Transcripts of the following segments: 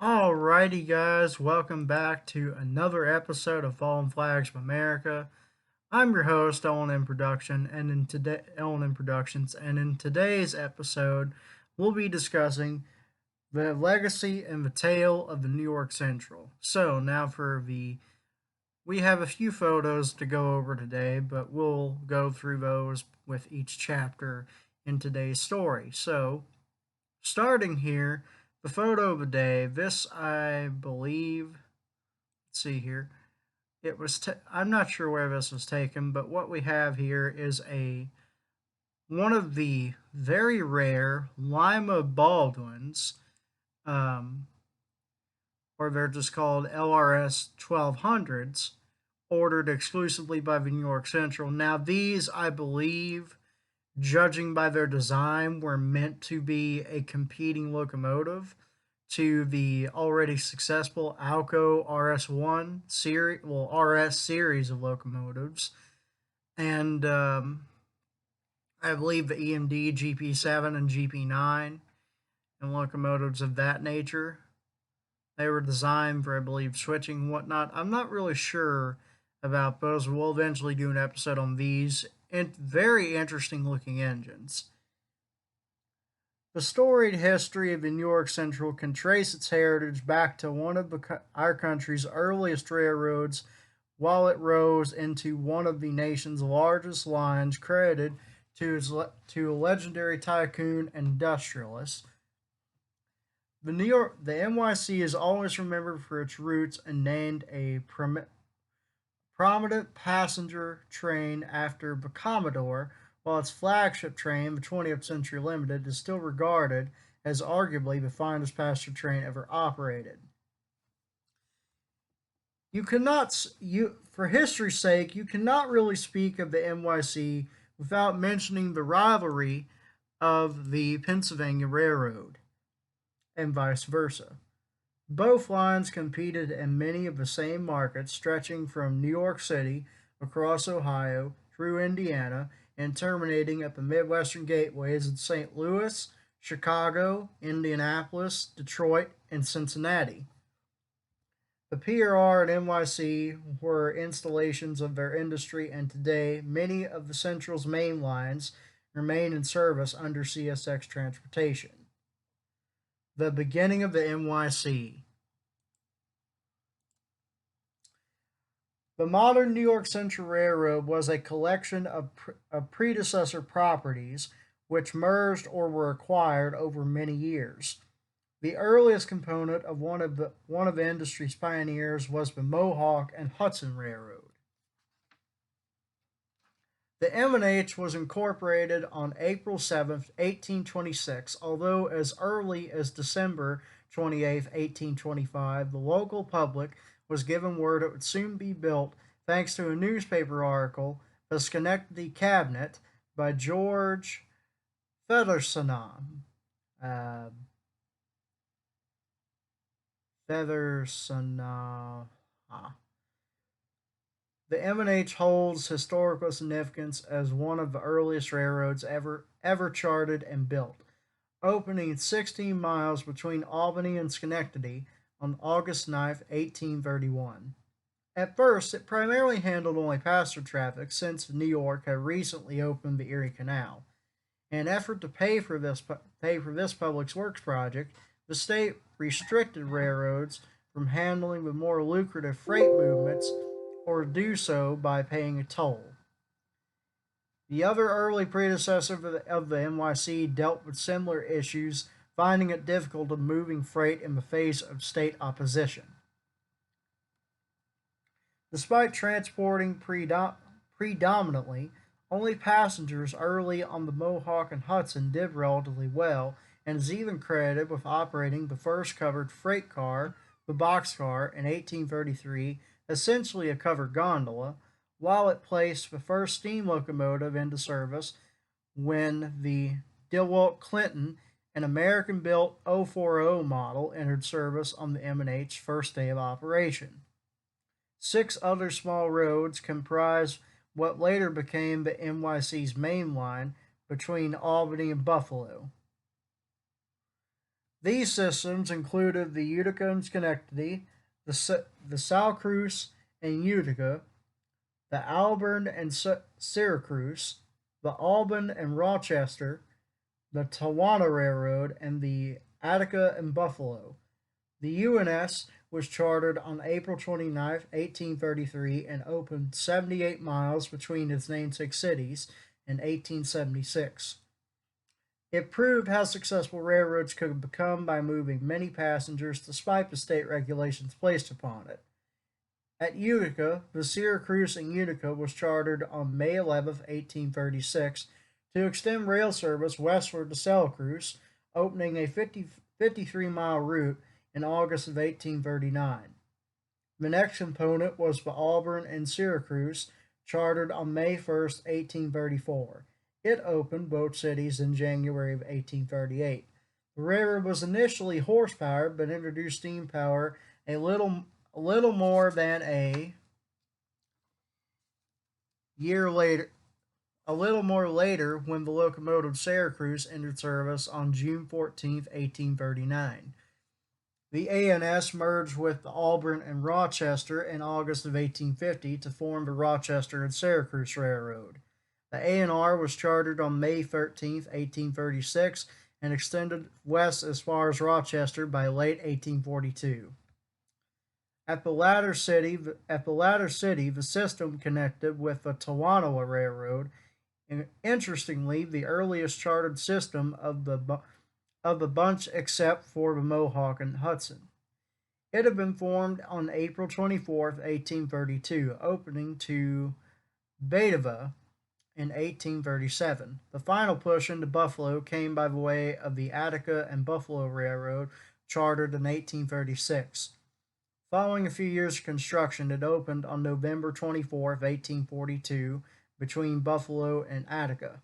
Alrighty, guys, welcome back to another episode of Fallen Flags of America. I'm your host, Owen in Production, and Owen in Productions, and in today's episode, we'll be discussing the legacy and the tale of the New York Central. So now we have a few photos to go over today, but we'll go through those with each chapter in today's story. So starting here, the photo of the day. This, I believe, let's see here. I'm not sure where this was taken, but what we have here is a one of the very rare Lima Baldwins, um, or they're just called LRS 1200s, ordered exclusively by the New York Central. Now, these, I believe, judging by their design, were meant to be a competing locomotive to the already successful Alco RS1 series, well, RS series of locomotives, and I believe the EMD GP7 and GP9 and locomotives of that nature. They were designed for, I believe, switching and whatnot. I'm not really sure about those. We'll eventually do an episode on these very interesting looking engines. The storied history of the New York Central can trace its heritage back to one of our country's earliest railroads, while it rose into one of the nation's largest lines, credited to a legendary tycoon and industrialist. The NYC is always remembered for its roots and named a prominent passenger train after the Commodore, while its flagship train, the 20th Century Limited, is still regarded as arguably the finest passenger train ever operated. For history's sake, you cannot really speak of the NYC without mentioning the rivalry of the Pennsylvania Railroad, and vice versa. Both lines competed in many of the same markets, stretching from New York City across Ohio through Indiana and terminating at the Midwestern gateways in St. Louis, Chicago, Indianapolis, Detroit, and Cincinnati. The PRR and NYC were installations of their industry, and today many of the Central's main lines remain in service under CSX transportation. The beginning of the NYC. The modern New York Central Railroad was a collection of predecessor properties which merged or were acquired over many years. The earliest component of one of the industry's pioneers was the Mohawk and Hudson Railroad. The M&H was incorporated on April 7, 1826, although as early as December 28, 1825, the local public was given word it would soon be built thanks to a newspaper article, The Schenectady Cabinet, by George Featherston. Featherston. The M&H holds historical significance as one of the earliest railroads ever charted and built, opening 16 miles between Albany and Schenectady on August 9, 1831. At first, it primarily handled only passenger traffic since New York had recently opened the Erie Canal. In an effort to pay for this public works project, the state restricted railroads from handling the more lucrative freight movements or do so by paying a toll. The other early predecessor of the NYC dealt with similar issues, finding it difficult of moving freight in the face of state opposition. Despite transporting predominantly only passengers, early on the Mohawk and Hudson did relatively well, and is even credited with operating the first covered freight car, the boxcar, in 1833, essentially a covered gondola, while it placed the first steam locomotive into service when the DeWalt Clinton, an American-built 040 model, entered service on the M&H's first day of operation. 6 other small roads comprise what later became the NYC's main line between Albany and Buffalo. These systems included the Utica and Schenectady, the Syracuse and Utica, the Auburn and Syracuse, the Albany and Rochester, the Tawana Railroad, and the Attica and Buffalo. The UNS was chartered on April 29, 1833, and opened 78 miles between its namesake cities in 1876. It proved how successful railroads could become by moving many passengers despite the state regulations placed upon it. At Utica, the Syracuse and Utica was chartered on May 11, 1836, to extend rail service westward to Syracuse, opening a 53-mile route in August of 1839. The next component was the Auburn and Syracuse, chartered on May 1st, 1834. It opened both cities in January of 1838. The railroad was initially horsepower, but introduced steam power a little more than a year later. A little more later, when the locomotive Syracuse entered service on June 14, 1839. The ANS merged with the Auburn and Rochester in August of 1850 to form the Rochester and Syracuse Railroad. The A&R was chartered on May 13, 1836, and extended west as far as Rochester by late 1842. At the latter city, the system connected with the Tawana Railroad. And interestingly, the earliest chartered system of the bunch except for the Mohawk and Hudson. It had been formed on April 24, 1832, opening to Betava in 1837. The final push into Buffalo came by the way of the Attica and Buffalo Railroad, chartered in 1836. Following a few years of construction, it opened on November 24, 1842, between Buffalo and Attica,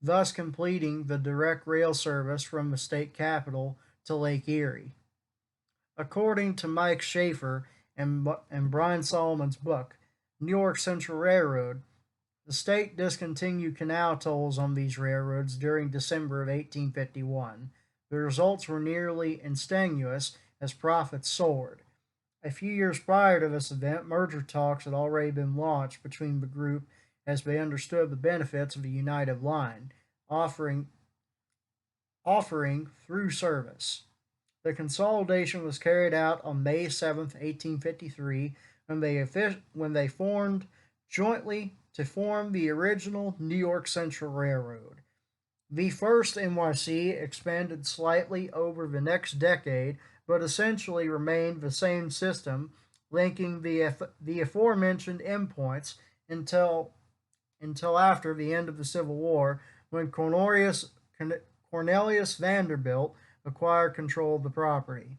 thus completing the direct rail service from the state capital to Lake Erie. According to Mike Schaefer and Brian Solomon's book, New York Central Railroad, the state discontinued canal tolls on these railroads during December of 1851. The results were nearly extraneous as profits soared. A few years prior to this event, merger talks had already been launched between the group as they understood the benefits of a united line, offering through service. The consolidation was carried out on May 7, 1853, when they formed jointly to form the original New York Central Railroad. The first NYC expanded slightly over the next decade, but essentially remained the same system, linking the aforementioned endpoints until after the end of the Civil War, when Cornelius Vanderbilt acquired control of the property.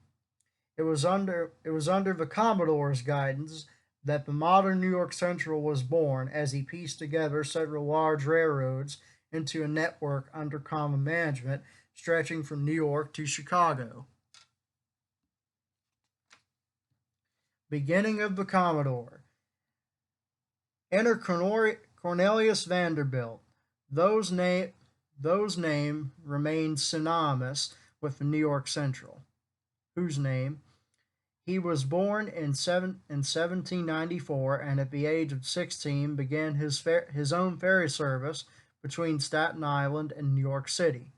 It was under the Commodore's guidance that the modern New York Central was born, as he pieced together several large railroads into a network under common management stretching from New York to Chicago. Beginning of the Commodore. Enter Cornelius Vanderbilt. Those name remained synonymous with the New York Central, whose name he was born in 1794, and at the age of 16 began his own ferry service between Staten Island and New York City.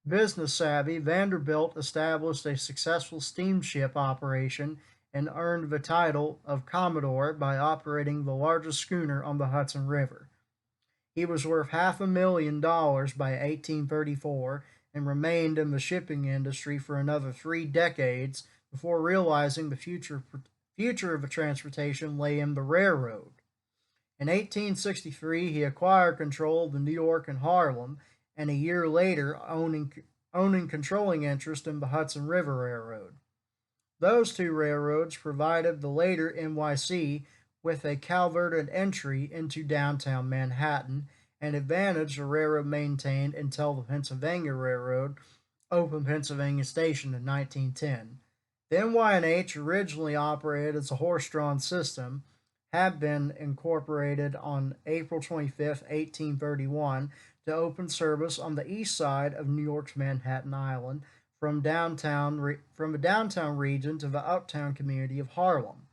Business savvy, Vanderbilt established a successful steamship operation and earned the title of Commodore by operating the largest schooner on the Hudson River. He was worth $500,000 by 1834 and remained in the shipping industry for another 3 decades before realizing the future of the transportation lay in the railroad. In 1863, he acquired control of the New York and Harlem, and a year later owning controlling interest in the Hudson River Railroad. Those 2 railroads provided the later NYC with a culverted entry into downtown Manhattan, an advantage the railroad maintained until the Pennsylvania Railroad opened Pennsylvania Station in 1910. The NY&H, originally operated as a horse-drawn system, had been incorporated on April 25, 1831, to open service on the east side of New York's Manhattan Island from the downtown region to the uptown community of Harlem.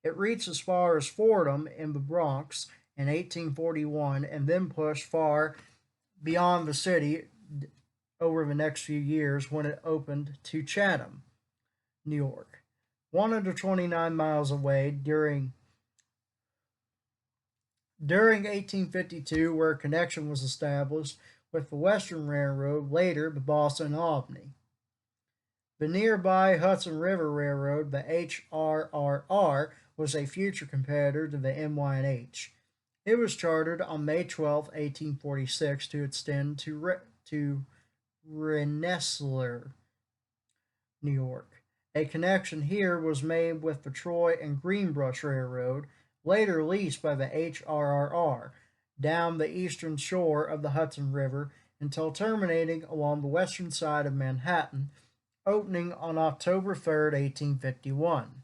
It reached as far as Fordham in the Bronx in 1841 and then pushed far beyond the city over the next few years when it opened to Chatham, New York. 129 miles away during 1852, where a connection was established with the Western Railroad, later the Boston and Albany. The nearby Hudson River Railroad, the HRRR, was a future competitor to the NY&H. It was chartered on May 12, 1846, to extend to Rensselaer, New York. A connection here was made with the Troy and Greenbrush Railroad, later leased by the HRRR, down the eastern shore of the Hudson River until terminating along the western side of Manhattan, opening on October 3, 1851.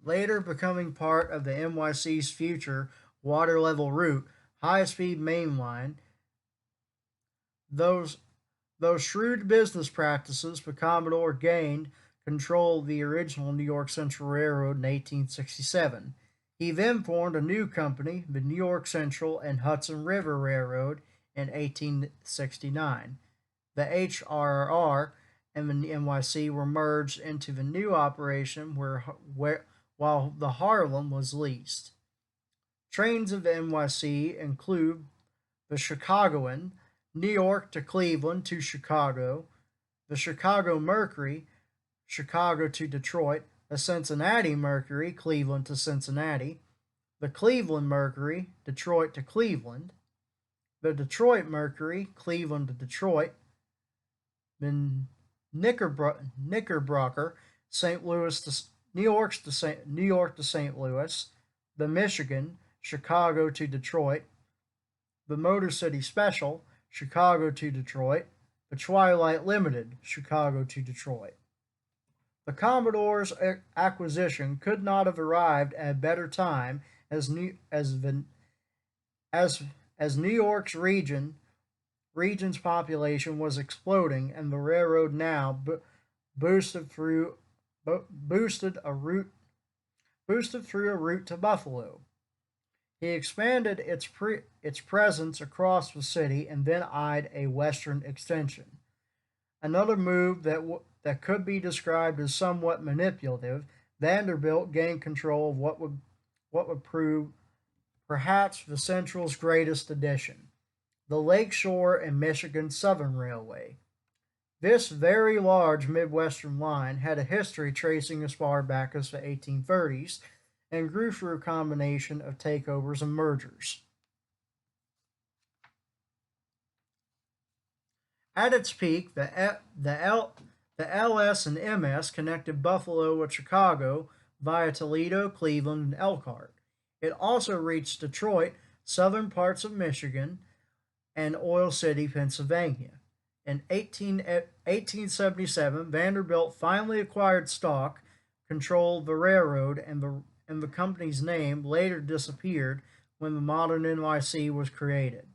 Later becoming part of the NYC's future water level route, high-speed main line, those shrewd business practices, the Commodore gained control of the original New York Central Railroad in 1867. He then formed a new company, the New York Central and Hudson River Railroad, in 1869. The HRR and the NYC were merged into the new operation while the Harlem was leased. Trains of the NYC include the Chicagoan, New York to Cleveland to Chicago, the Chicago Mercury, Chicago to Detroit, the Cincinnati Mercury, Cleveland to Cincinnati, the Cleveland Mercury, Detroit to Cleveland, the Detroit Mercury, Cleveland to Detroit, the Knickerbocker, St. Louis to New York to St. Louis, the Michigan, Chicago to Detroit, the Motor City Special, Chicago to Detroit, the Twilight Limited, Chicago to Detroit. The Commodore's acquisition could not have arrived at a better time as New York's region's population was exploding, and the railroad now boosted through a route to Buffalo. He expanded its presence across the city and then eyed a western extension. Another move that could be described as somewhat manipulative, Vanderbilt gained control of what would prove perhaps the Central's greatest addition, the Lakeshore and Michigan Southern Railway. This very large Midwestern line had a history tracing as far back as the 1830s and grew through a combination of takeovers and mergers. At its peak, the LS and MS connected Buffalo with Chicago via Toledo, Cleveland, and Elkhart. It also reached Detroit, southern parts of Michigan, and Oil City, Pennsylvania. In 1877, Vanderbilt finally acquired stock, controlled the railroad, and the company's name later disappeared when the modern NYC was created.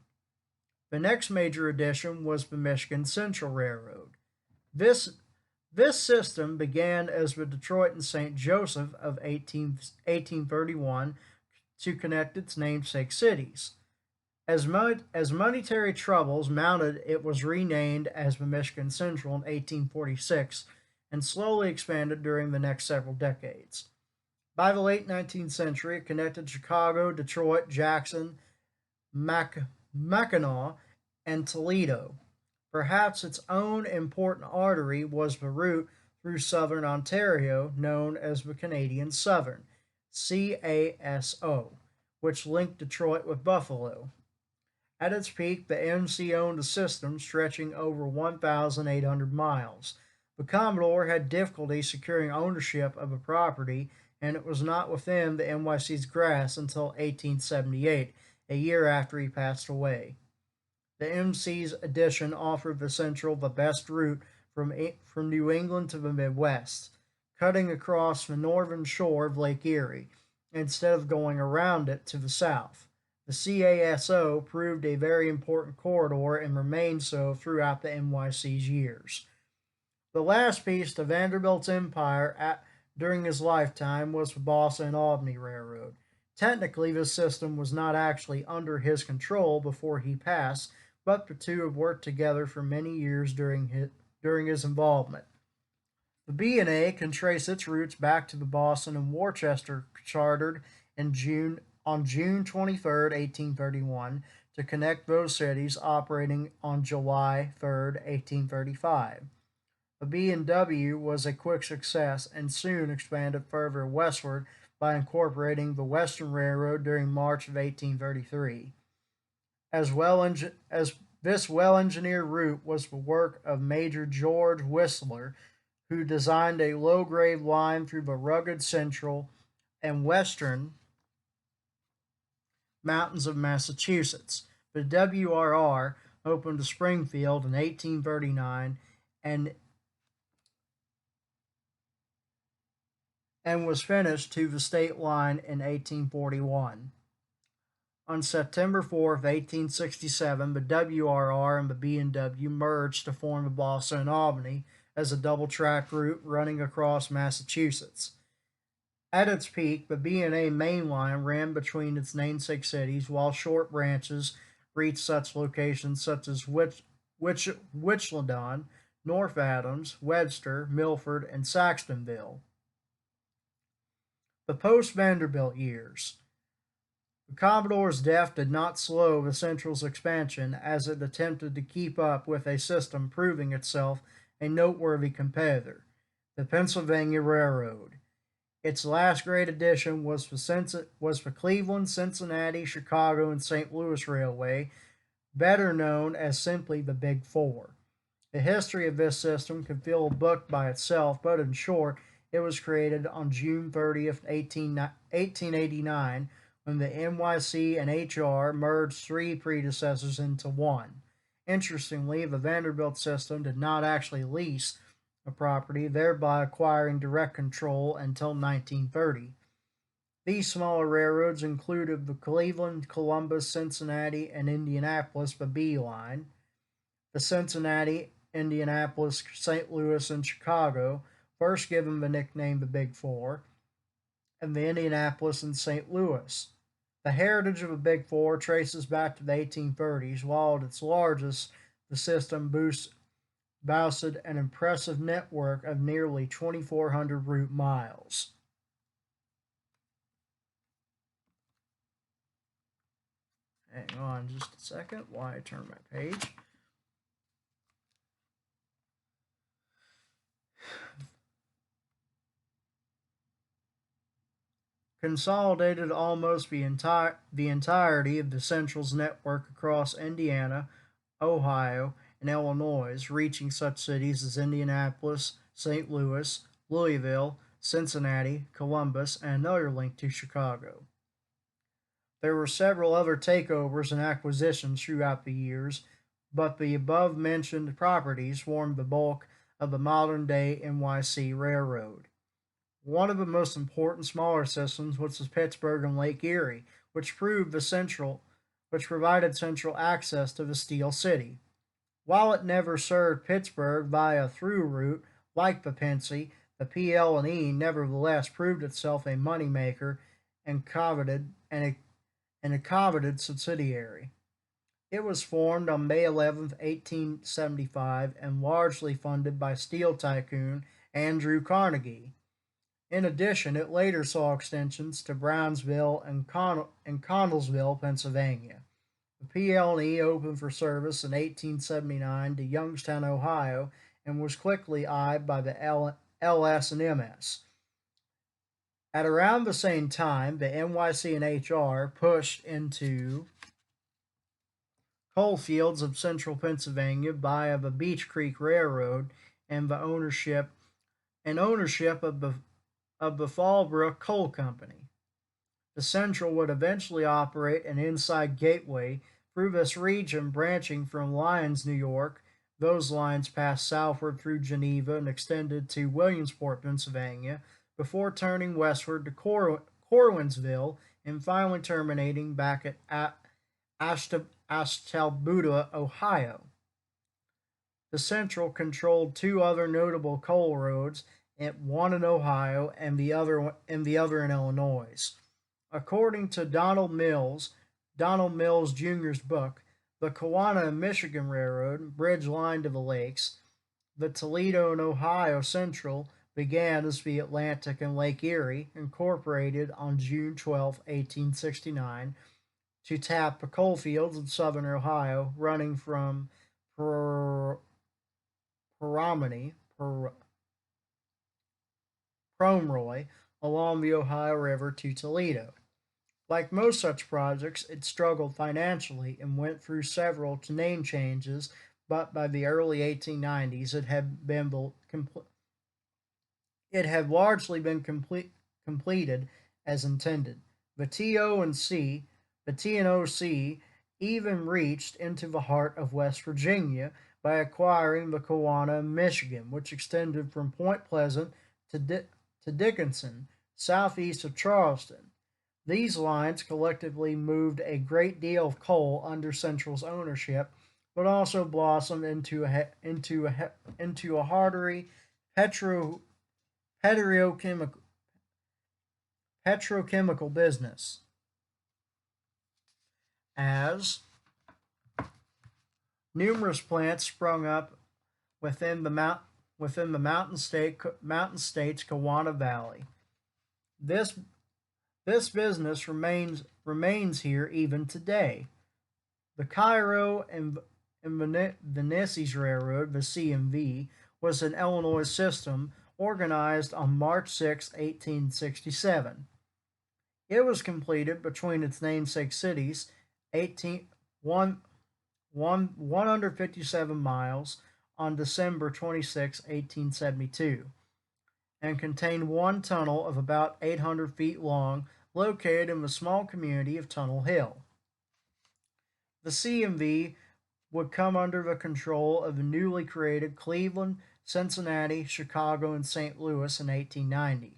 The next major addition was the Michigan Central Railroad. This system began as the Detroit and St. Joseph of 1831 to connect its namesake cities. As monetary troubles mounted, it was renamed as the Michigan Central in 1846 and slowly expanded during the next several decades. By the late 19th century, it connected Chicago, Detroit, Jackson, Mackinac, and Toledo. Perhaps its own important artery was the route through southern Ontario, known as the Canadian Southern, CASO, which linked Detroit with Buffalo. At its peak, the MC owned a system stretching over 1,800 miles. The Commodore had difficulty securing ownership of the property, and it was not within the NYC's grasp until 1878, a year after he passed away. The MC's addition offered the Central the best route from New England to the Midwest. cutting across the northern shore of Lake Erie instead of going around it to the south. The CASO proved a very important corridor and remained so throughout the NYC's years. The last piece to Vanderbilt's empire during his lifetime was the Boston and Albany Railroad. Technically, this system was not actually under his control before he passed, but the two have worked together for many years during his involvement. The B&A can trace its roots back to the Boston and Worcester chartered on June 23, 1831, to connect those cities, operating on July 3, 1835. The B&W was a quick success and soon expanded further westward by incorporating the Western Railroad during March of 1833. As this well-engineered route was the work of Major George Whistler, who designed a low-grade line through the rugged central and western mountains of Massachusetts. The WRR opened to Springfield in 1839 and was finished to the state line in 1841. On September 4, 1867, the WRR and the B&W merged to form the Boston and Albany as a double-track route running across Massachusetts. At its peak, the B&A main line ran between its namesake cities, while short branches reached such locations such as Wichlandon, North Adams, Webster, Milford, and Saxtonville. The post-Vanderbilt years. The Commodore's death did not slow the Central's expansion as it attempted to keep up with a system proving itself a noteworthy competitor, the Pennsylvania Railroad. Its last great addition was the Cleveland, Cincinnati, Chicago, and St. Louis Railway, better known as simply the Big Four. The history of this system could fill a book by itself, but in short, it was created on June 30th, 1889, when the NYC and HR merged three predecessors into one. Interestingly, the Vanderbilt system did not actually lease the property, thereby acquiring direct control until 1930. These smaller railroads included the Cleveland, Columbus, Cincinnati, and Indianapolis B line, the Cincinnati, Indianapolis, St. Louis, and Chicago, first given the nickname the Big Four, and the Indianapolis and St. Louis. The heritage of the Big Four traces back to the 1830s, while at its largest, the system boasted an impressive network of nearly 2,400 route miles. Hang on just a second while I turn my page. Consolidated almost the entirety of the Central's network across Indiana, Ohio, and Illinois, reaching such cities as Indianapolis, St. Louis, Louisville, Cincinnati, Columbus, and another link to Chicago. There were several other takeovers and acquisitions throughout the years, but the above-mentioned properties formed the bulk of the modern-day NYC Railroad. One of the most important smaller systems was the Pittsburgh and Lake Erie, which provided central access to the Steel City. While it never served Pittsburgh via through route like the Pennsy, the PL&E nevertheless proved itself a moneymaker and a coveted subsidiary. It was formed on May 11, 1875, and largely funded by steel tycoon Andrew Carnegie. In addition, it later saw extensions to Brownsville and Connellsville, Pennsylvania. The PL&E opened for service in 1879 to Youngstown, Ohio, and was quickly eyed by the LS and MS. At around the same time, the NYC and HR pushed into coal fields of central Pennsylvania via the Beech Creek Railroad and ownership of the Fallbrook Coal Company. The Central would eventually operate an inside gateway through this region, branching from Lyons, New York, Those lines passed southward through Geneva and extended to Williamsport, Pennsylvania, before turning westward to Corwinsville and finally terminating back at Ashtabula, Ohio. The Central controlled two other notable coal roads, one in Ohio and the other in Illinois. According to Donald Mills Jr.'s book, the Kewanee and Michigan Railroad, bridge line to the lakes, the Toledo and Ohio Central began as the Atlantic and Lake Erie, incorporated on June 12, 1869, to tap the coal fields of southern Ohio, running from Pomeroy along the Ohio River to Toledo. Like most such projects, it struggled financially and went through several name changes, but by the early 1890s it had largely been completed as intended. The T&OC even reached into the heart of West Virginia by acquiring the Kewanee, Michigan, which extended from Point Pleasant to Dickinson, southeast of Charleston. These lines collectively moved a great deal of coal under Central's ownership, but also blossomed into a hardery petrochemical business, as numerous plants sprung up within the mountain states Kewanee Valley. This business remains here even today. The Cairo and Venices Railroad, the CMV, was an Illinois system organized on March 6, 1867. It was completed between its namesake cities, 157 miles, on December 26, 1872, and contained one tunnel of about 800 feet long, located in the small community of Tunnel Hill. The CMV would come under the control of the newly created Cleveland, Cincinnati, Chicago, and St. Louis in 1890.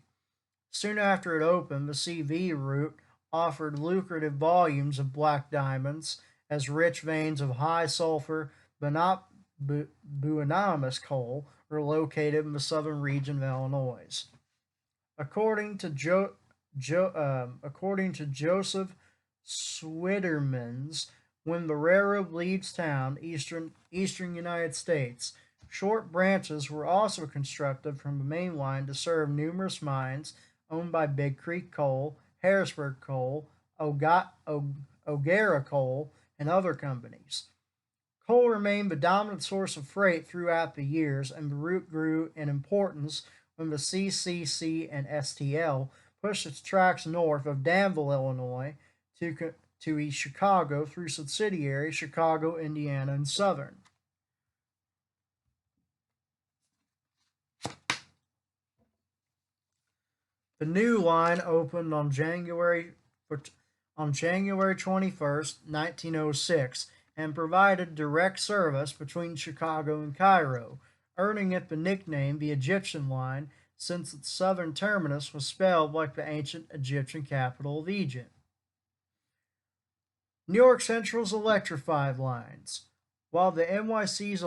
Soon after it opened, the CV route offered lucrative volumes of black diamonds, as rich veins of high sulfur bituminous coal were located in the southern region of Illinois. According to Joseph Swittermans, when the railroad leaves town, eastern United States, short branches were also constructed from the main line to serve numerous mines owned by Big Creek Coal, Harrisburg Coal, O'Gara Coal, and other companies. Coal remained the dominant source of freight throughout the years, and the route grew in importance when the CCC and STL pushed its tracks north of Danville, Illinois, to East Chicago through subsidiaries Chicago, Indiana, and Southern. The new line opened on January 21st, 1906, and provided direct service between Chicago and Cairo, earning it the nickname the Egyptian Line, since its southern terminus was spelled like the ancient Egyptian capital of Egypt. New York Central's Electrified lines. While the NYC's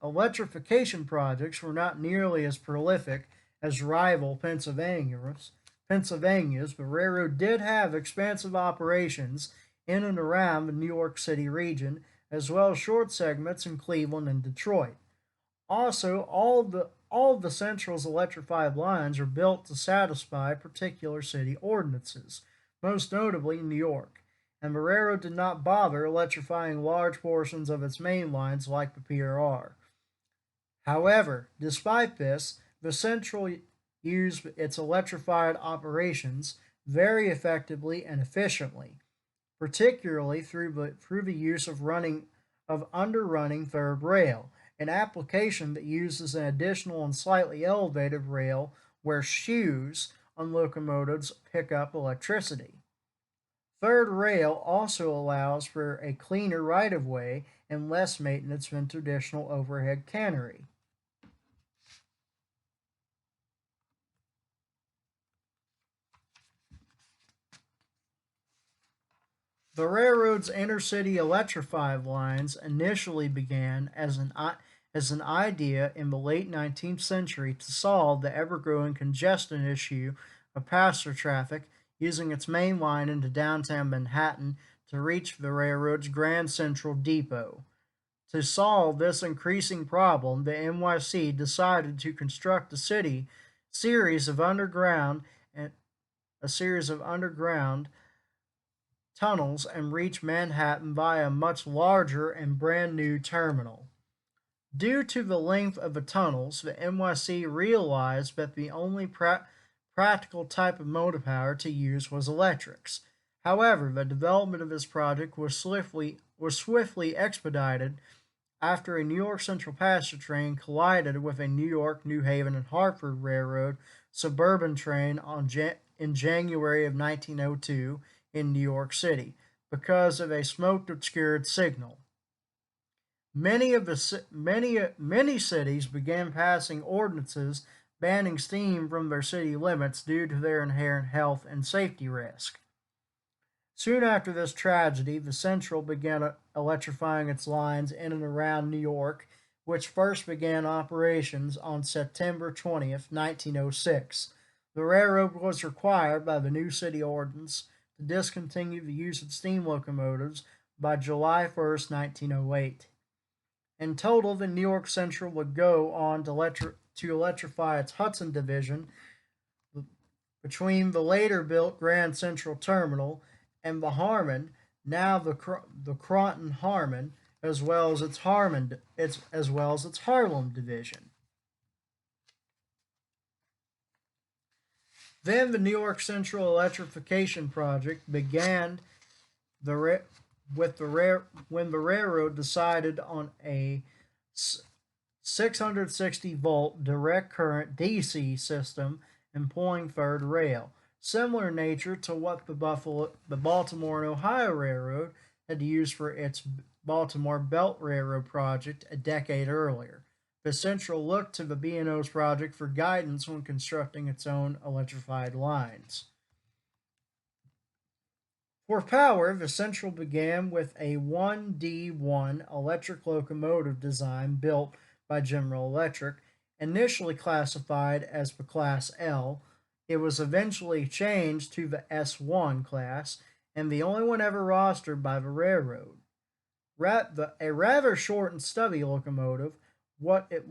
electrification projects were not nearly as prolific as rival Pennsylvania's, the railroad did have expansive operations in and around the New York City region, as well as short segments in Cleveland and Detroit. Also, all of the Central's electrified lines are built to satisfy particular city ordinances, most notably New York, and the railroad did not bother electrifying large portions of its main lines like the PRR. However, despite this, the Central used its electrified operations very effectively and efficiently, particularly through the use of underrunning third rail, an application that uses an additional and slightly elevated rail where shoes on locomotives pick up electricity. Third rail also allows for a cleaner right-of-way and less maintenance than traditional overhead cannery. The railroad's intercity electrified lines initially began as an idea in the late 19th century to solve the ever-growing congestion issue of passenger traffic, using its main line into downtown Manhattan to reach the railroad's Grand Central Depot. To solve this increasing problem, the NYC decided to construct series of underground and a series of underground tunnels and reach Manhattan via a much larger and brand new terminal. Due to the length of the tunnels, the NYC realized that the only practical type of motor power to use was electrics. However, the development of this project was swiftly expedited after a New York Central passenger train collided with a New York, New Haven, and Hartford Railroad suburban train in January of 1902 in New York City because of a smoke-obscured signal. Many cities began passing ordinances banning steam from their city limits due to their inherent health and safety risk. Soon after this tragedy, the Central began electrifying its lines in and around New York, which first began operations on September 20th, 1906. The railroad was required by the new city ordinance to discontinue the use of steam locomotives by July 1st, 1908. In total, the New York Central would go on to electrify its Hudson division between the later built Grand Central Terminal and the Harmon, now the Croton Harmon, as well as its Harlem division. Then the New York Central Electrification project began when the railroad decided on a 660-volt direct current DC system employing third rail, similar in nature to what the Baltimore and Ohio Railroad had used for its Baltimore Belt Railroad project a decade earlier. The Central looked to the B&O's project for guidance when constructing its own electrified lines. For power, the Central began with a 1D1 electric locomotive design built by General Electric, initially classified as the Class L. It was eventually changed to the S1 class, and the only one ever rostered by the railroad. A rather short and stubby locomotive, what it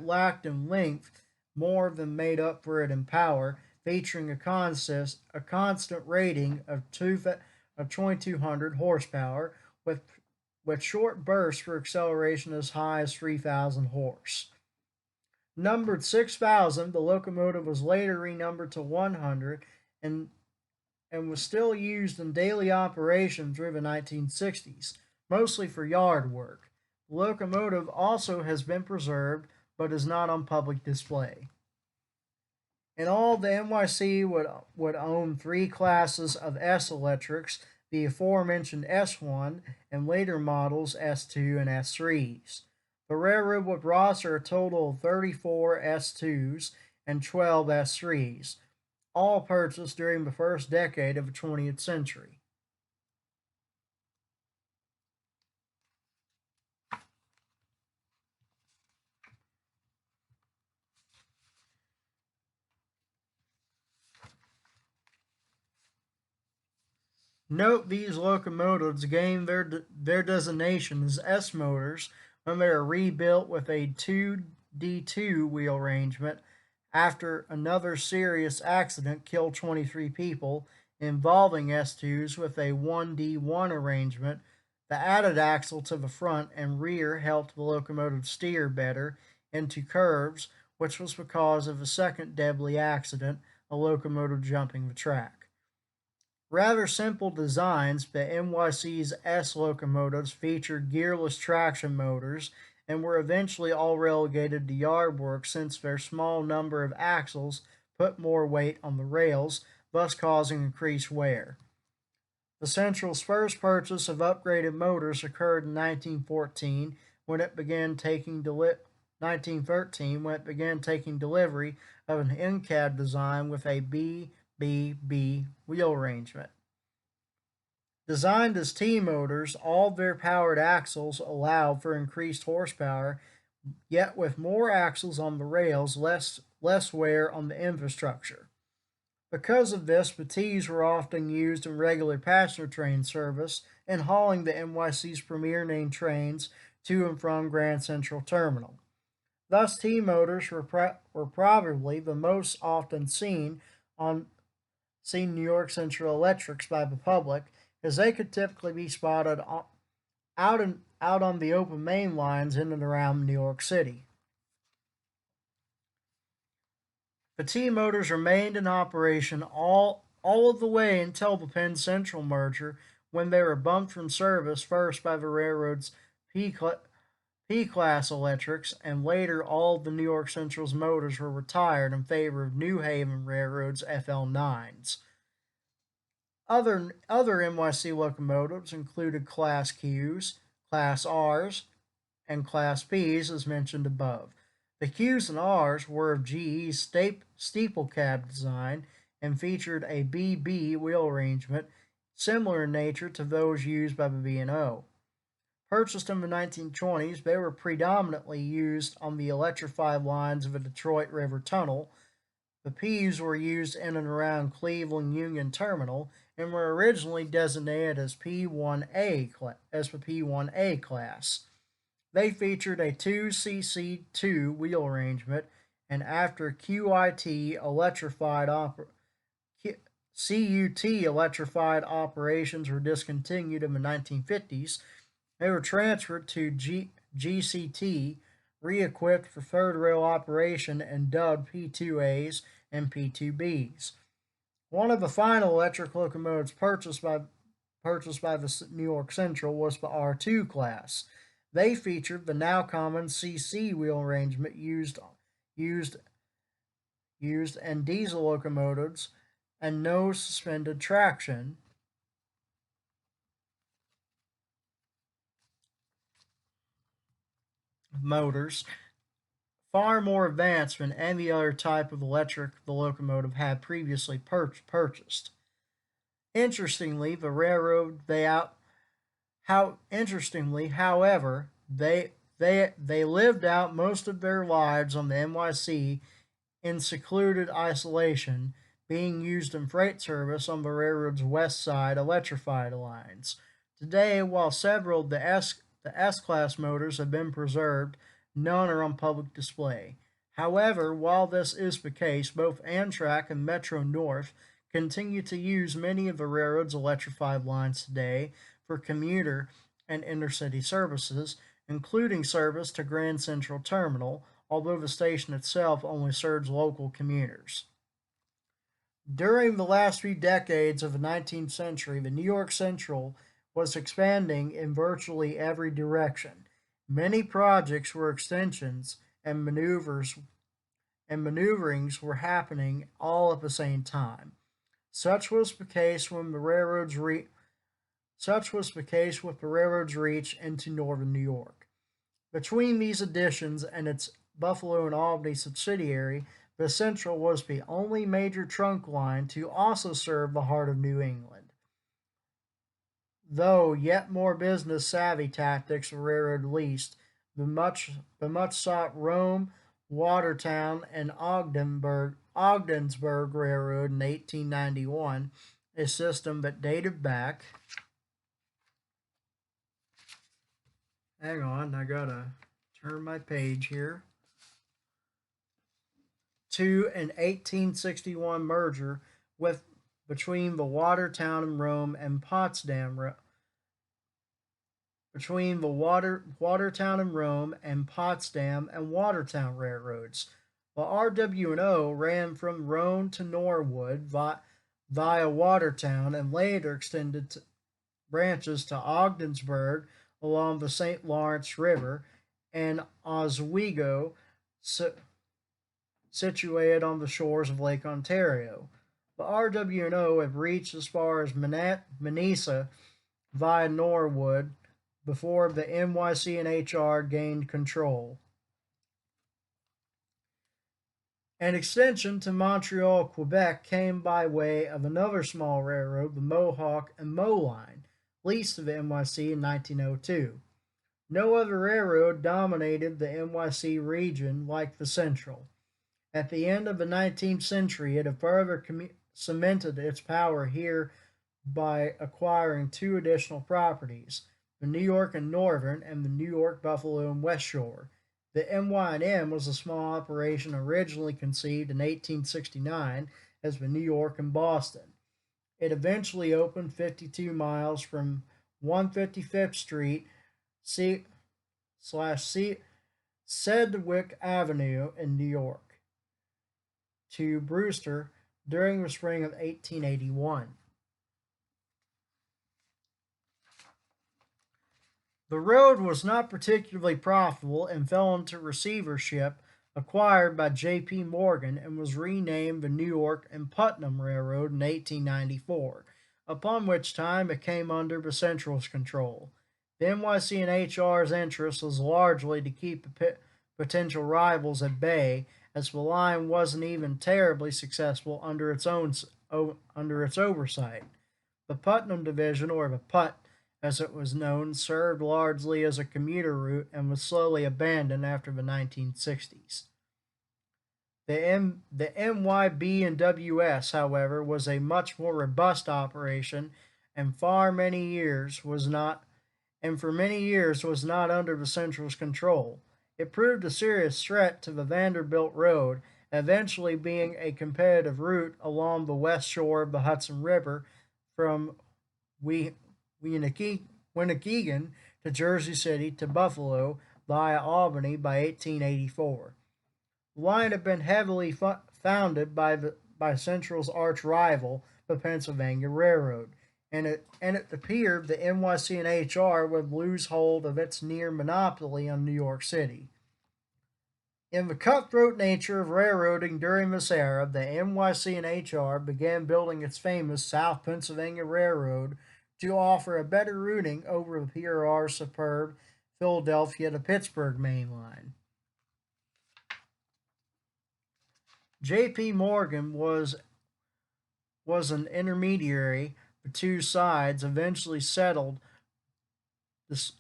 lacked in length more than made up for it in power, featuring a constant rating of 2,200 horsepower with short bursts for acceleration as high as 3,000 horse. Numbered 6,000, the locomotive was later renumbered to 100 and was still used in daily operation through the 1960s, mostly for yard work. The locomotive also has been preserved, but is not on public display. In all, the NYC would own 3 classes of S electrics, the aforementioned S1 and later models S2 and S3s. The railroad would roster a total of 34 S2s and 12 S3s, all purchased during the first decade of the 20th century. Note these locomotives gained their designation as S motors when they were rebuilt with a 2D2 wheel arrangement after another serious accident killed 23 people involving S2s with a 1D1 arrangement. The added axle to the front and rear helped the locomotive steer better into curves, which was the cause of a second deadly accident, a locomotive jumping the track. Rather simple designs, the NYC's S locomotives featured gearless traction motors and were eventually all relegated to yard work since their small number of axles put more weight on the rails thus causing increased wear. The Central's first purchase of upgraded motors occurred in 1914 when it began taking 1913 when it began taking delivery of an NCAB design with a BBB wheel arrangement. Designed as T motors, all their powered axles allowed for increased horsepower, yet with more axles on the rails, less wear on the infrastructure. Because of this, the T's were often used in regular passenger train service and hauling the NYC's premier named trains to and from Grand Central Terminal. Thus, T motors were probably the most often seen New York Central electrics by the public, as they could typically be spotted out on the open main lines in and around New York City. The T motors remained in operation all of the way until the Penn Central merger, when they were bumped from service first by the railroad's P-class electrics, and later all of the New York Central's motors were retired in favor of New Haven Railroad's FL9s. Other NYC locomotives included Class Qs, Class Rs, and Class Ps, as mentioned above. The Qs and Rs were of GE's steeple cab design and featured a BB wheel arrangement similar in nature to those used by the B&O. Purchased in the 1920s, they were predominantly used on the electrified lines of the Detroit River Tunnel. The Ps were used in and around Cleveland Union Terminal and were originally designated as P1A the P1A class. They featured a 2cc2 wheel arrangement, and after CUT electrified operations were discontinued in the 1950s, they were transferred to GCT, re-equipped for third rail operation and dubbed P2As and P2Bs. One of the final electric locomotives purchased by the New York Central was the R2 class. They featured the now common CC wheel arrangement used in diesel locomotives and no suspended traction. Motors, far more advanced than any other type of electric the locomotive had previously purchased. Interestingly, however, they lived out most of their lives on the NYC in secluded isolation, being used in freight service on the railroad's west side electrified lines. Today, while several of the S-class motors have been preserved, none are on public display. However, while this is the case, both Amtrak and Metro-North continue to use many of the railroad's electrified lines today for commuter and intercity services, including service to Grand Central Terminal, although the station itself only serves local commuters. During the last few decades of the 19th century, the New York Central was expanding in virtually every direction. Many projects were extensions, and maneuverings were happening all at the same time. Such was the case with the railroad's reach into northern New York. Between these additions and its Buffalo and Albany subsidiary, the Central was the only major trunk line to also serve the heart of New England. Though yet more business-savvy tactics were railroad leased, the much sought Rome, Watertown, and Ogdensburg Railroad in 1891, a system that dated back. Hang on, I gotta turn my page here. To an 1861 merger between the Watertown and Rome and Potsdam and Watertown railroads. The RW&O ran from Rome to Norwood via Watertown and later extended branches to Ogdensburg along the St. Lawrence River and Oswego, situated on the shores of Lake Ontario. The RW&O had reached as far as Manisa via Norwood before the NYC and HR gained control. An extension to Montreal, Quebec came by way of another small railroad, the Mohawk and Mo Line, leased to the NYC in 1902. No other railroad dominated the NYC region like the Central. At the end of the 19th century, it had further cemented its power here by acquiring two additional properties, the New York and Northern and the New York, Buffalo, and West Shore. The NY&M was a small operation originally conceived in 1869 as the New York and Boston. It eventually opened 52 miles from 155th Street Sedgwick Avenue in New York to Brewster during the spring of 1881. The road was not particularly profitable and fell into receivership acquired by J.P. Morgan and was renamed the New York and Putnam Railroad in 1894, upon which time it came under the Central's control. The NYC and HR's interest was largely to keep potential rivals at bay, as the line wasn't even terribly successful under its oversight. The Putnam Division, or the Putt as it was known, served largely as a commuter route and was slowly abandoned after the 1960s. The NYB and WS, however, was a much more robust operation and for many years was not under the Central's control. It proved a serious threat to the Vanderbilt Road, eventually being a competitive route along the west shore of the Hudson River from Winnekegan to Jersey City to Buffalo via Albany by 1884. The line had been heavily founded by Central's arch rival, the Pennsylvania Railroad, and it appeared the NYC and HR would lose hold of its near monopoly on New York City. In the cutthroat nature of railroading during this era, the NYC and HR began building its famous South Pennsylvania Railroad to offer a better routing over the PRR's superb Philadelphia to Pittsburgh main line. J.P. Morgan was an intermediary. The two sides eventually settled despite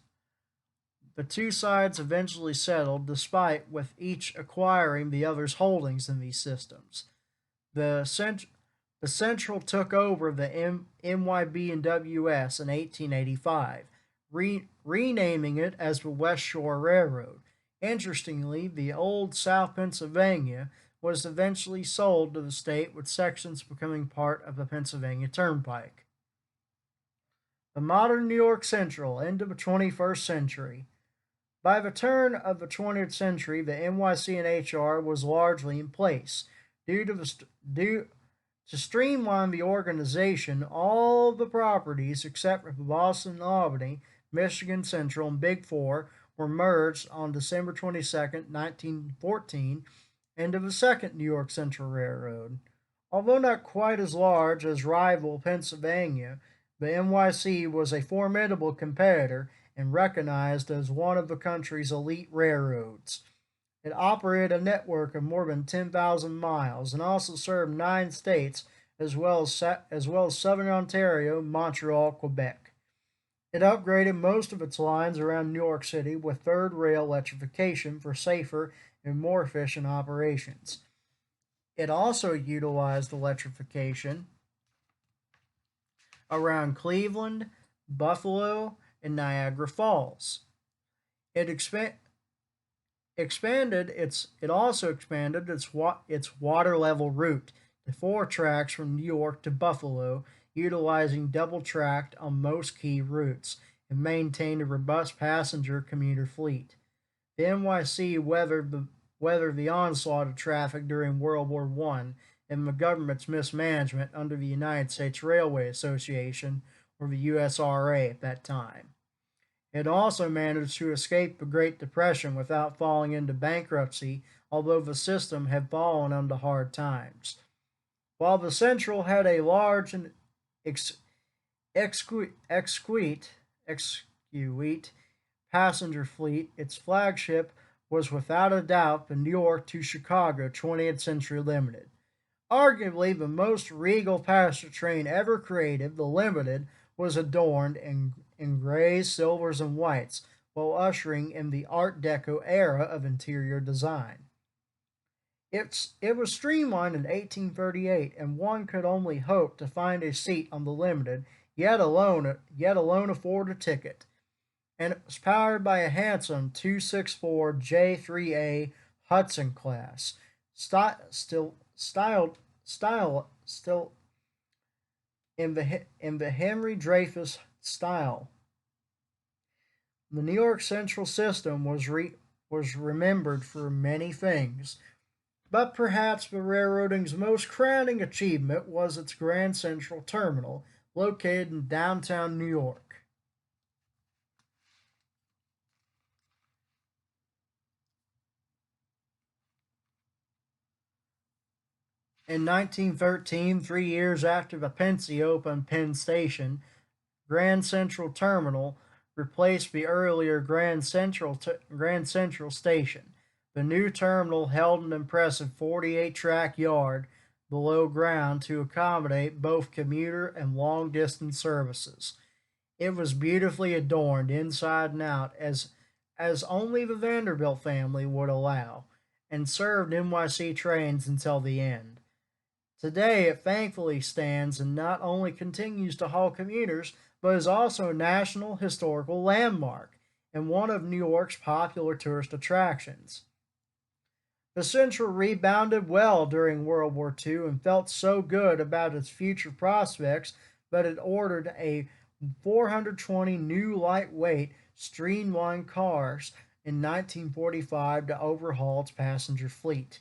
with each acquiring the other's holdings in these systems. The Central took over the NYB and WS in 1885, renaming it as the West Shore Railroad. Interestingly, the old South Pennsylvania was eventually sold to the state, with sections becoming part of the Pennsylvania Turnpike. The modern New York Central into the 21st century. By the turn of the 20th century, the NYC and HR was largely in place. To streamline the organization, all the properties except for Boston and Albany, Michigan Central, and Big Four were merged on December 22, 1914, into the second New York Central Railroad. Although not quite as large as rival Pennsylvania, the NYC was a formidable competitor and recognized as one of the country's elite railroads. It operated a network of more than 10,000 miles and also served 9 states as well as southern Ontario, Montreal, Quebec. It upgraded most of its lines around New York City with third rail electrification for safer and more efficient operations. It also utilized electrification around Cleveland, Buffalo, and Niagara Falls. It also expanded its water level route to 4 tracks from New York to Buffalo, utilizing double tracked on most key routes, and maintained a robust passenger commuter fleet. The NYC weathered the onslaught of traffic during World War I and the government's mismanagement under the United States Railway Association, or the USRA at that time. It also managed to escape the Great Depression without falling into bankruptcy, although the system had fallen under hard times. While the Central had a large and ex- exquisite passenger fleet, its flagship was without a doubt the New York to Chicago 20th Century Limited. Arguably the most regal passenger train ever created, the Limited was adorned in grays, silvers, and whites, while ushering in the Art Deco era of interior design. It was streamlined in 1838, and one could only hope to find a seat on the Limited, yet alone afford a ticket. And it was powered by a handsome 264 J3A Hudson class, still in the Henry Dreyfuss style. The New York Central system was remembered for many things, but perhaps the railroading's most crowning achievement was its Grand Central Terminal, located in downtown New York. In 1913, 3 years after the Pennsy opened Penn Station, Grand Central Terminal replaced the earlier Grand Central Station. The new terminal held an impressive 48-track yard below ground to accommodate both commuter and long-distance services. It was beautifully adorned inside and out as only the Vanderbilt family would allow, and served NYC trains until the end. Today, it thankfully stands and not only continues to haul commuters, but is also a national historical landmark and one of New York's popular tourist attractions. The Central rebounded well during World War II and felt so good about its future prospects that it ordered a 420 new lightweight streamlined cars in 1945 to overhaul its passenger fleet.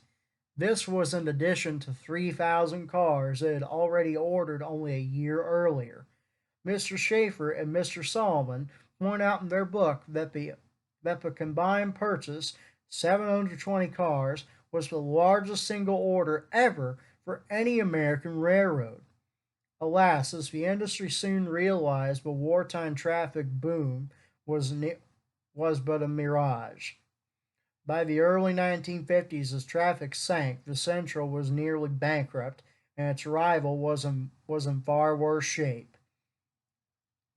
This was in addition to 3,000 cars it had already ordered only a year earlier. Mr. Schaefer and Mr. Solomon point out in their book that the combined purchase, 720 cars, was the largest single order ever for any American railroad. Alas, as the industry soon realized, the wartime traffic boom was but a mirage. By the early 1950s, as traffic sank, the Central was nearly bankrupt, and its rival was in far worse shape.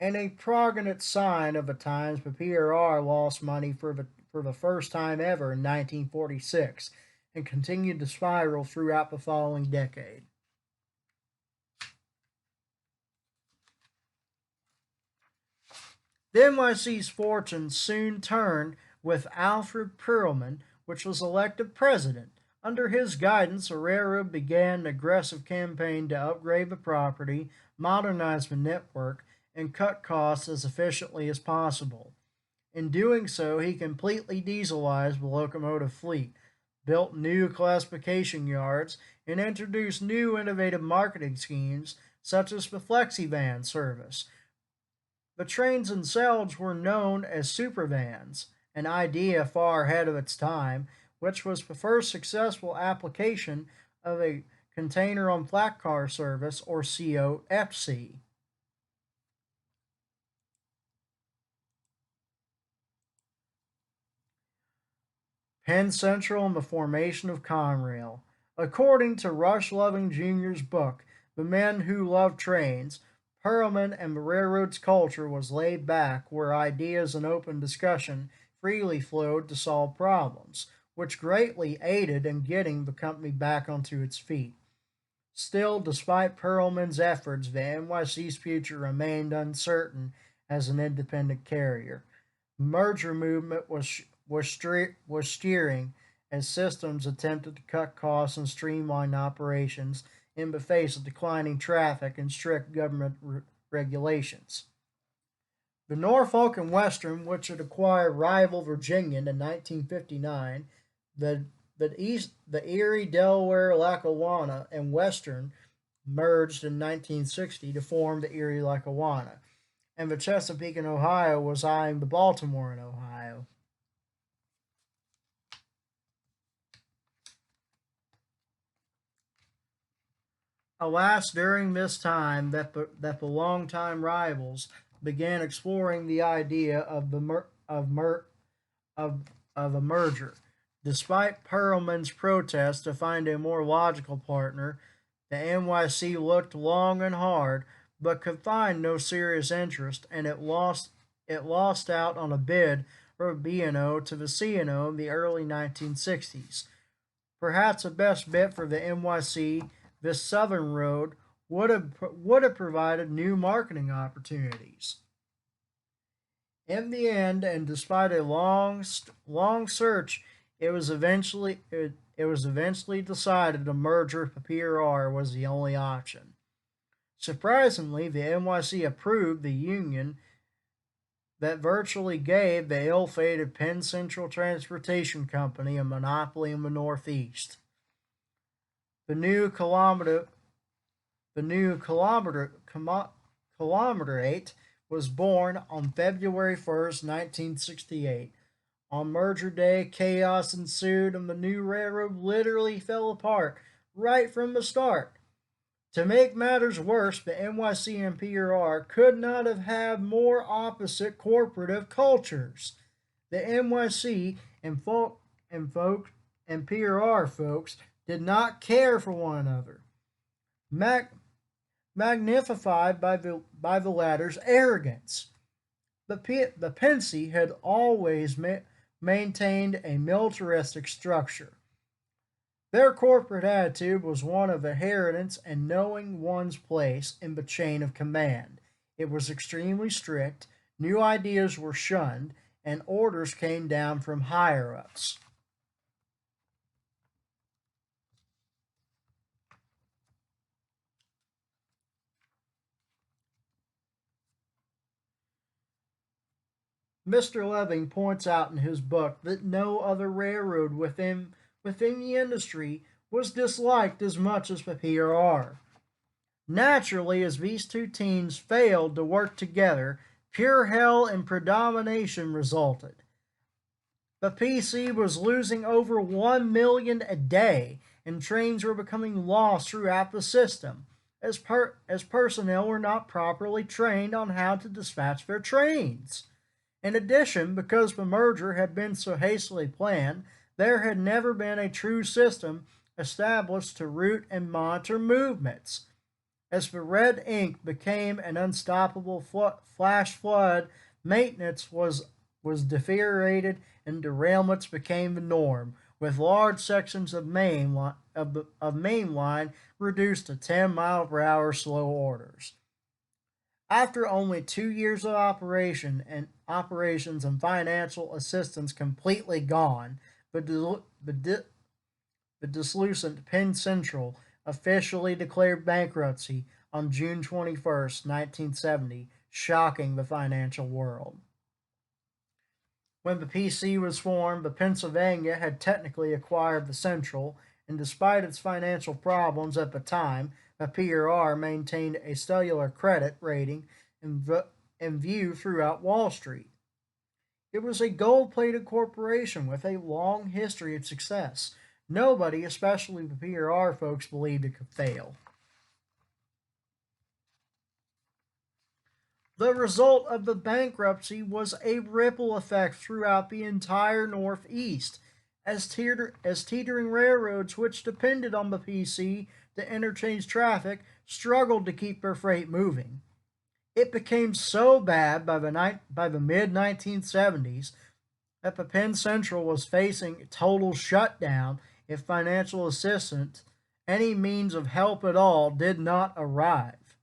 And a prominent sign of the times, the PRR lost money for the first time ever in 1946 and continued to spiral throughout the following decade. The NYC's fortune soon turned with Alfred Perelman, which was elected president. Under his guidance, the railroad began an aggressive campaign to upgrade the property, modernize the network, and cut costs as efficiently as possible. In doing so, he completely dieselized the locomotive fleet, built new classification yards, and introduced new innovative marketing schemes such as the FlexiVan service. The trains themselves were known as supervans, an idea far ahead of its time, which was the first successful application of a container on flat car service, or COFC. Penn Central and the formation of Conrail. According to Rush Loving Jr.'s book, The Men Who Love Trains, Perelman and the railroad's culture was laid back, where ideas and open discussion freely flowed to solve problems, which greatly aided in getting the company back onto its feet. Still, despite Perelman's efforts, the NYC's future remained uncertain as an independent carrier. The merger movement was steering as systems attempted to cut costs and streamline operations in the face of declining traffic and strict government regulations. The Norfolk and Western, which had acquired rival Virginian in 1959, the Erie, Delaware, Lackawanna, and Western merged in 1960 to form the Erie Lackawanna, and the Chesapeake in Ohio was eyeing the Baltimore in Ohio. Alas, during this time that the longtime rivals began exploring the idea of, of a merger. Despite Perelman's protest to find a more logical partner, the NYC looked long and hard, but could find no serious interest, and it lost out on a bid for B&O to the C&O in the early 1960s. Perhaps the best bet for the NYC, this southern road would have provided new marketing opportunities. In the end, and despite a long search, it was eventually decided a merger with PRR was the only option. Surprisingly, the NYC approved the union that virtually gave the ill-fated Penn Central Transportation Company a monopoly in the Northeast. The new kilometerate was born on February 1st, 1968. On merger day, chaos ensued and the new railroad literally fell apart right from the start. To make matters worse, the NYC and PRR could not have had more opposite corporative cultures. The NYC and PRR folks did not care for one another, magnified by the latter's arrogance. The Pensy had always maintained a militaristic structure. Their corporate attitude was one of inheritance and knowing one's place in the chain of command. It was extremely strict, new ideas were shunned, and orders came down from higher ups. Mr. Leving points out in his book that no other railroad within the industry was disliked as much as the PRR. Naturally, as these two teams failed to work together, pure hell and predomination resulted. The PC was losing over 1 million a day, and trains were becoming lost throughout the system, as personnel were not properly trained on how to dispatch their trains. In addition, because the merger had been so hastily planned, there had never been a true system established to route and monitor movements. As the red ink became an unstoppable flash flood, maintenance was deteriorated and derailments became the norm, with large sections of main line reduced to 10-mile-per-hour slow orders. After only 2 years of operations and financial assistance completely gone, the dissolution Penn Central officially declared bankruptcy on June 21st, 1970, shocking the financial world. When the PC was formed, the Pennsylvania had technically acquired the Central, and despite its financial problems at the time, the PRR maintained a stellar credit rating in view throughout Wall Street. It was a gold-plated corporation with a long history of success. Nobody, especially the PRR folks, believed it could fail. The result of the bankruptcy was a ripple effect throughout the entire Northeast, as teetering railroads which depended on the PC to interchange traffic struggled to keep their freight moving. It became so bad by the mid 1970s that the Penn Central was facing total shutdown if financial assistance, any means of help at all, did not arrive.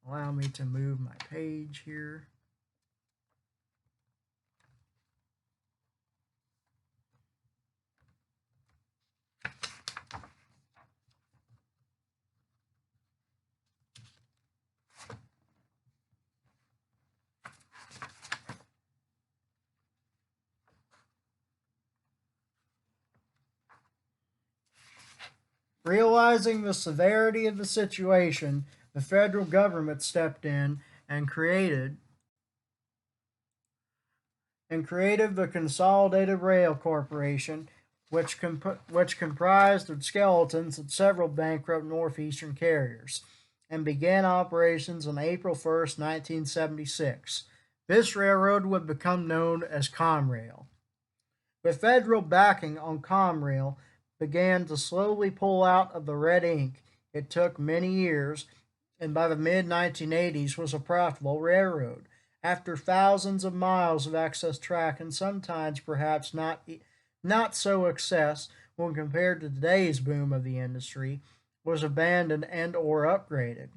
Allow me to move my page here. Realizing the severity of the situation, the federal government stepped in and created the Consolidated Rail Corporation, which comprised the skeletons of several bankrupt northeastern carriers, and began operations on April 1st, 1976. This railroad would become known as Conrail. With federal backing on Conrail began to slowly pull out of the red ink. It took many years, and by the mid-1980s was a profitable railroad. After thousands of miles of excess track, and sometimes perhaps not so excess when compared to today's boom of the industry, was abandoned and or upgraded.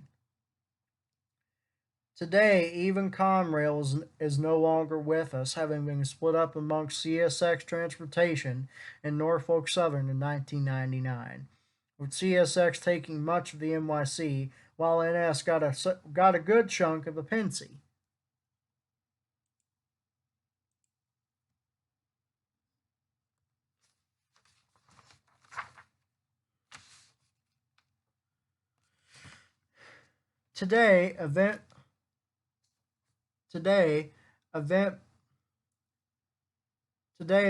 Today, even Conrail is no longer with us, having been split up amongst CSX Transportation and Norfolk Southern in 1999, with CSX taking much of the NYC, while NS got a good chunk of the Pennsy. Today,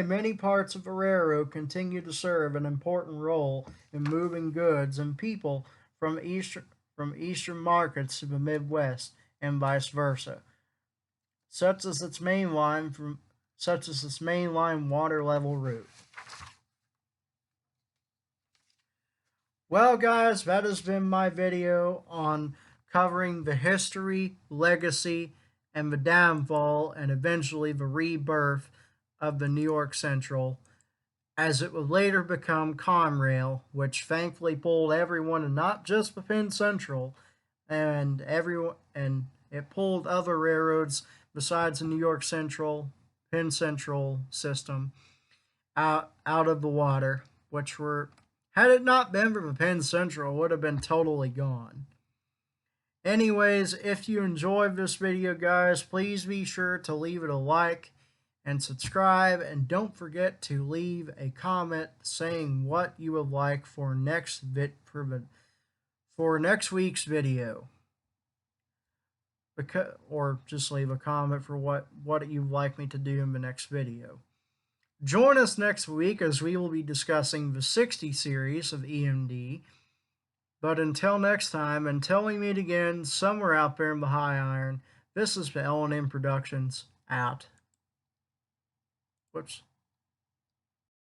many parts of the railroad continue to serve an important role in moving goods and people from eastern markets to the Midwest and vice versa, such as its mainline water level route. Well, guys, that has been my video on covering the history, legacy, and the downfall, and eventually the rebirth of the New York Central, as it would later become Conrail, which thankfully pulled everyone, and not just the Penn Central, and it pulled other railroads besides the New York Central, Penn Central system out of the water, which were, had it not been for the Penn Central, would have been totally gone. Anyways, if you enjoyed this video, guys, please be sure to leave it a like and subscribe, and don't forget to leave a comment saying what you would like for next week's video, or just leave a comment for what you'd like me to do in the next video. Join us next week as we will be discussing the 60 series of EMD. But until next time, until we meet again somewhere out there in the high iron, this is the L&M Productions out. Whoops.